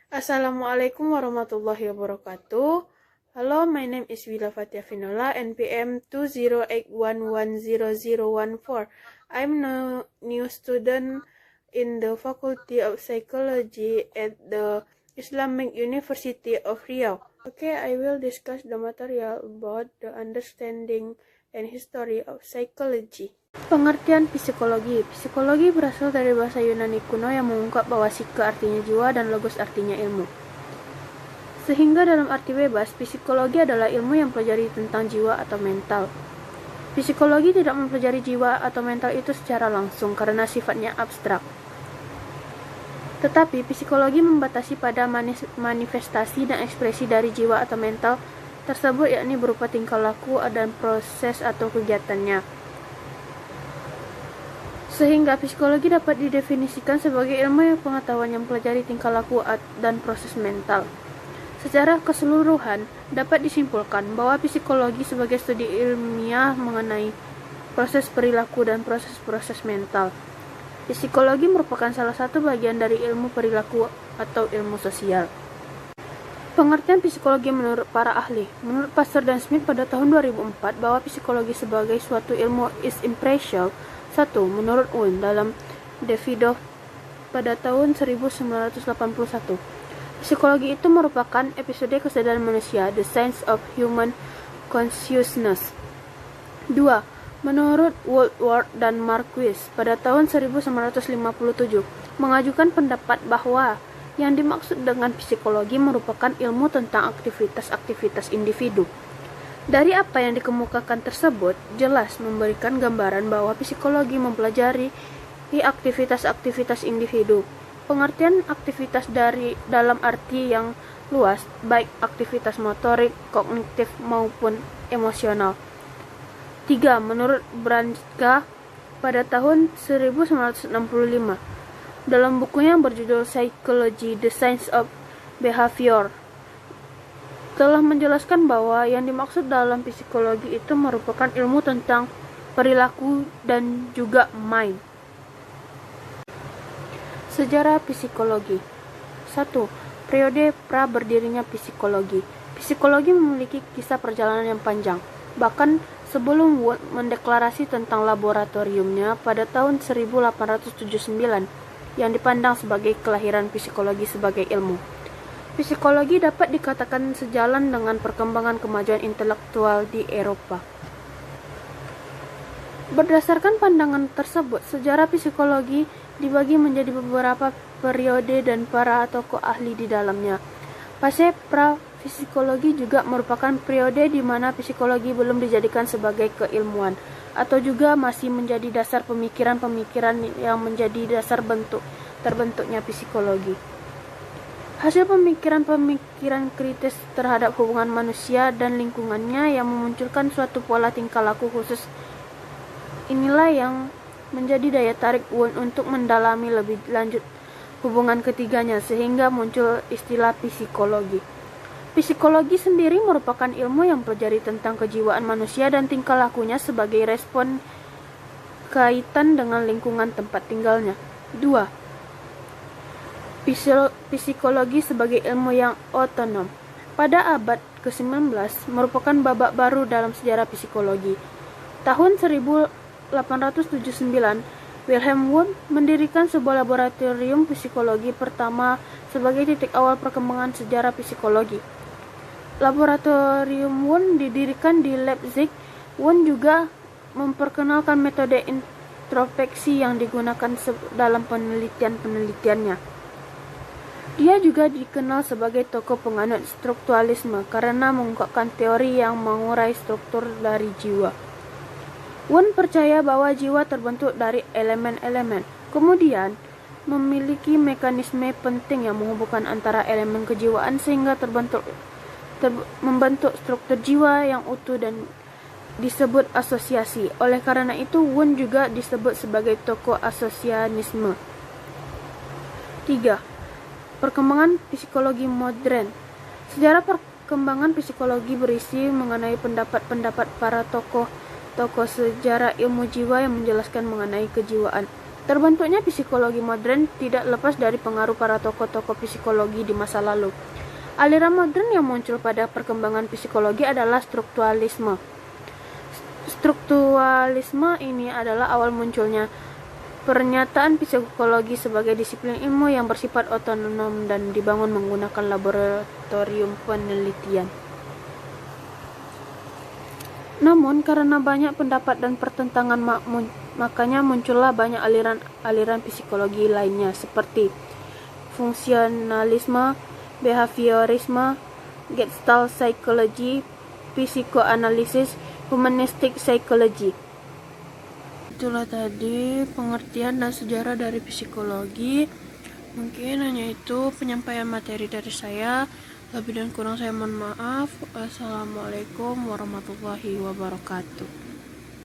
Assalamualaikum warahmatullahi wabarakatuh. Hello, my name is Wila Fatia Finola, NPM 208110014. I'm a new student in the Faculty of Psychology at the Islamic University of Riau. Okay, I will discuss the material about the understanding and history of psychology. Pengertian psikologi. Psikologi berasal dari bahasa Yunani kuno yang mengungkap bahwa psike artinya jiwa dan logos artinya ilmu. Sehingga dalam arti bebas, psikologi adalah ilmu yang mempelajari tentang jiwa atau mental. Psikologi tidak mempelajari jiwa atau mental itu secara langsung karena sifatnya abstrak. Tetapi psikologi membatasi pada manifestasi dan ekspresi dari jiwa atau mental tersebut, yakni berupa tingkah laku dan proses atau kegiatannya. Sehingga psikologi dapat didefinisikan sebagai ilmu pengetahuan yang mempelajari tingkah laku dan proses mental. Secara keseluruhan, dapat disimpulkan bahwa psikologi sebagai studi ilmiah mengenai proses perilaku dan proses-proses mental. Psikologi merupakan salah satu bagian dari ilmu perilaku atau ilmu sosial. Pengertian psikologi menurut para ahli. Menurut Pasteur dan Smith pada tahun 2004, bahwa psikologi sebagai suatu ilmu is impartial. 1. Menurut Wundt dalam Davidoff pada tahun 1981, psikologi itu merupakan episode kesadaran manusia, the science of human consciousness. 2. Menurut Woodward dan Marquis pada tahun 1957, mengajukan pendapat bahwa yang dimaksud dengan psikologi merupakan ilmu tentang aktivitas-aktivitas individu. Dari apa yang dikemukakan tersebut, jelas memberikan gambaran bahwa psikologi mempelajari aktivitas-aktivitas individu. Pengertian aktivitas dalam arti yang luas, baik aktivitas motorik, kognitif maupun emosional. 3. Menurut Branca pada tahun 1965, dalam bukunya yang berjudul Psychology, The Science of Behavior, telah menjelaskan bahwa yang dimaksud dalam psikologi itu merupakan ilmu tentang perilaku dan juga mind. Sejarah psikologi. 1. Periode pra berdirinya psikologi. Psikologi memiliki kisah perjalanan yang panjang. Bahkan sebelum Wundt mendeklarasi tentang laboratoriumnya pada tahun 1879 yang dipandang sebagai kelahiran psikologi sebagai ilmu. Psikologi dapat dikatakan sejalan dengan perkembangan kemajuan intelektual di Eropa. Berdasarkan pandangan tersebut, sejarah psikologi dibagi menjadi beberapa periode dan para tokoh ahli di dalamnya. Fase pra-psikologi juga merupakan periode di mana psikologi belum dijadikan sebagai keilmuan, atau juga masih menjadi dasar pemikiran-pemikiran yang menjadi dasar terbentuknya psikologi. Hasil pemikiran-pemikiran kritis terhadap hubungan manusia dan lingkungannya yang memunculkan suatu pola tingkah laku khusus. Inilah yang menjadi daya tarik Wundt untuk mendalami lebih lanjut hubungan ketiganya, sehingga muncul istilah psikologi. Psikologi sendiri merupakan ilmu yang mempelajari tentang kejiwaan manusia dan tingkah lakunya sebagai respon kaitan dengan lingkungan tempat tinggalnya. 2. Psikologi sebagai ilmu yang otonom. Pada abad ke-19 merupakan babak baru dalam sejarah psikologi. Tahun 1879, Wilhelm Wundt mendirikan sebuah laboratorium psikologi pertama sebagai titik awal perkembangan sejarah psikologi. Laboratorium Wundt didirikan di Leipzig. Wundt juga memperkenalkan metode introspeksi yang digunakan dalam penelitian-penelitiannya. Dia juga dikenal sebagai tokoh penganut strukturalisme karena mengungkapkan teori yang mengurai struktur dari jiwa. Wundt percaya bahwa jiwa terbentuk dari elemen-elemen, kemudian memiliki mekanisme penting yang menghubungkan antara elemen kejiwaan sehingga membentuk struktur jiwa yang utuh dan disebut asosiasi. Oleh karena itu, Wundt juga disebut sebagai tokoh asosianisme. 3. Perkembangan psikologi modern. Sejarah perkembangan psikologi berisi mengenai pendapat-pendapat para tokoh sejarah ilmu jiwa yang menjelaskan mengenai kejiwaan. Terbentuknya psikologi modern tidak lepas dari pengaruh para tokoh-tokoh psikologi di masa lalu. Aliran modern yang muncul pada perkembangan psikologi adalah strukturalisme. Strukturalisme ini adalah awal munculnya pernyataan psikologi sebagai disiplin ilmu yang bersifat otonom dan dibangun menggunakan laboratorium penelitian. Namun, karena banyak pendapat dan pertentangan makanya muncullah banyak aliran psikologi lainnya seperti fungsionalisme, behaviorisme, gestalt psychology, psikoanalisis, humanistic psychology. Itulah tadi pengertian dan sejarah dari psikologi. Mungkin hanya itu penyampaian materi dari saya. Lebih dan kurang saya mohon maaf. Wassalamualaikum warahmatullahi wabarakatuh.